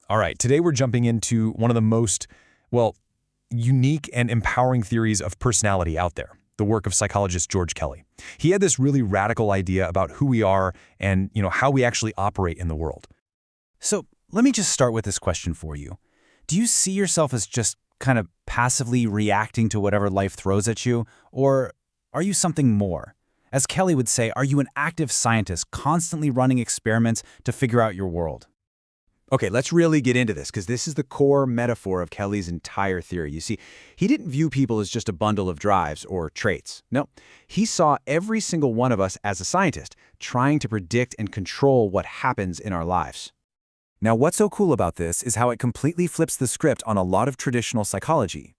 All right, today we're jumping into one of the most, well, unique and empowering theories of personality out there, the work of psychologist George Kelly. He had this really radical idea about who we are and, how we actually operate in the world. So let me just start with this question for you. Do you see yourself as just kind of passively reacting to whatever life throws at you, or are you something more? As Kelly would say, are you an active scientist constantly running experiments to figure out your world? Okay, let's really get into this because this is the core metaphor of Kelly's entire theory. You see, he didn't view people as just a bundle of drives or traits. No, he saw every single one of us as a scientist, trying to predict and control what happens in our lives. Now, what's so cool about this is how it completely flips the script on a lot of traditional psychology.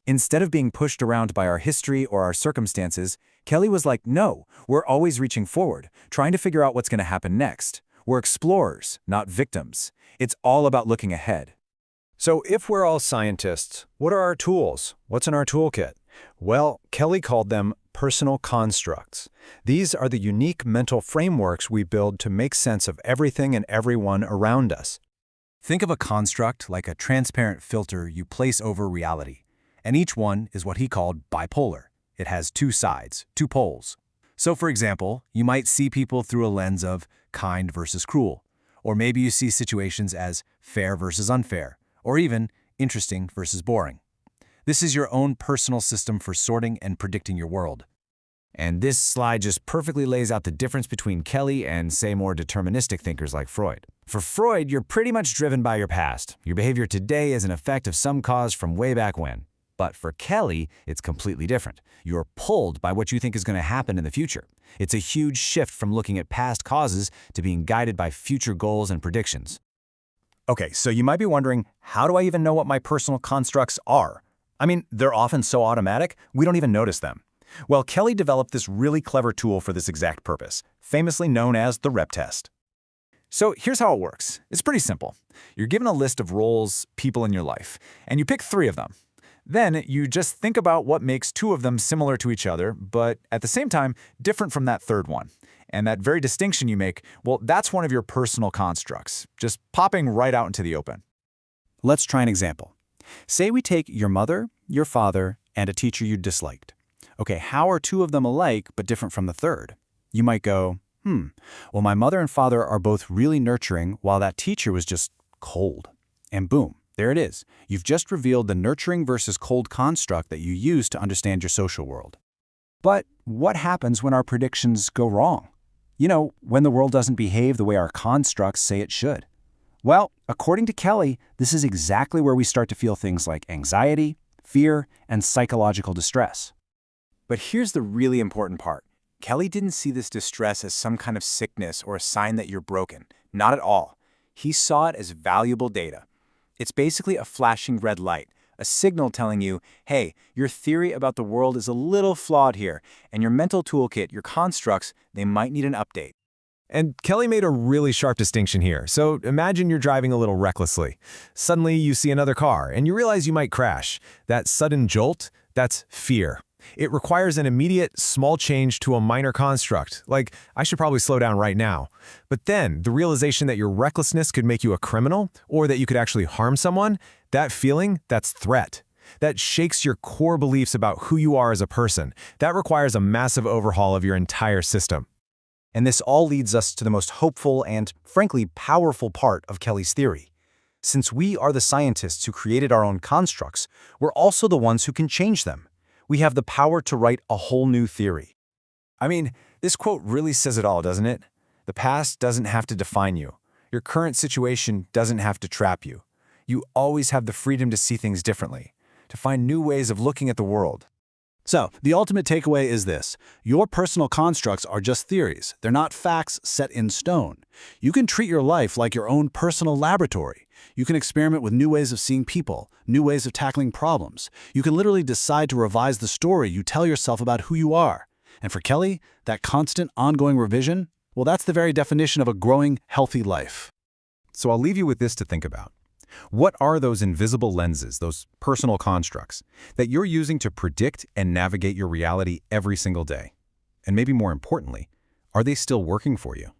Instead of being pushed around by our history or our circumstances, Kelly was like, no, we're always reaching forward, trying to figure out what's going to happen next. We're explorers, not victims. It's all about looking ahead. So if we're all scientists, what are our tools? What's in our toolkit? Well, Kelly called them personal constructs. These are the unique mental frameworks we build to make sense of everything and everyone around us. Think of a construct like a transparent filter you place over reality, and each one is what he called bipolar. It has two sides, two poles. So for example, you might see people through a lens of kind versus cruel, or maybe you see situations as fair versus unfair, or even interesting versus boring. This is your own personal system for sorting and predicting your world. And this slide just perfectly lays out the difference between Kelly and, say, more deterministic thinkers like Freud. For Freud, you're pretty much driven by your past. Your behavior today is an effect of some cause from way back when. But for Kelly, it's completely different. You're pulled by what you think is going to happen in the future. It's a huge shift from looking at past causes to being guided by future goals and predictions. Okay, so you might be wondering, how do I even know what my personal constructs are? I mean, they're often so automatic, we don't even notice them. Well, Kelly developed this really clever tool for this exact purpose, famously known as the Rep test. So here's how it works. It's pretty simple. You're given a list of roles, people in your life, and you pick 3 of them. Then you just think about what makes 2 of them similar to each other, but at the same time, different from that 3rd one. And that very distinction you make, well, that's one of your personal constructs, just popping right out into the open. Let's try an example. Say we take your mother, your father, and a teacher you disliked. Okay, how are 2 of them alike but different from the 3rd? You might go, well, my mother and father are both really nurturing while that teacher was just cold. And boom, there it is. You've just revealed the nurturing versus cold construct that you use to understand your social world. But what happens when our predictions go wrong? When the world doesn't behave the way our constructs say it should. Well, according to Kelly, this is exactly where we start to feel things like anxiety, fear, and psychological distress. But here's the really important part. Kelly didn't see this distress as some kind of sickness or a sign that you're broken. Not at all. He saw it as valuable data. It's basically a flashing red light, a signal telling you, hey, your theory about the world is a little flawed here, and your mental toolkit, your constructs, they might need an update. And Kelly made a really sharp distinction here. So imagine you're driving a little recklessly. Suddenly you see another car and you realize you might crash. That sudden jolt, that's fear. It requires an immediate, small change to a minor construct, like, I should probably slow down right now. But then, the realization that your recklessness could make you a criminal, or that you could actually harm someone, that feeling, that's threat. That shakes your core beliefs about who you are as a person. That requires a massive overhaul of your entire system. And this all leads us to the most hopeful and, frankly, powerful part of Kelly's theory. Since we are the scientists who created our own constructs, we're also the ones who can change them. We have the power to write a whole new theory. I mean, this quote really says it all, doesn't it? The past doesn't have to define you. Your current situation doesn't have to trap you. You always have the freedom to see things differently, to find new ways of looking at the world. So, the ultimate takeaway is this. Your personal constructs are just theories. They're not facts set in stone. You can treat your life like your own personal laboratory. You can experiment with new ways of seeing people, new ways of tackling problems. You can literally decide to revise the story you tell yourself about who you are. And for Kelly, that constant, ongoing revision, well, that's the very definition of a growing, healthy life. So I'll leave you with this to think about. What are those invisible lenses, those personal constructs, that you're using to predict and navigate your reality every single day? And maybe more importantly, are they still working for you?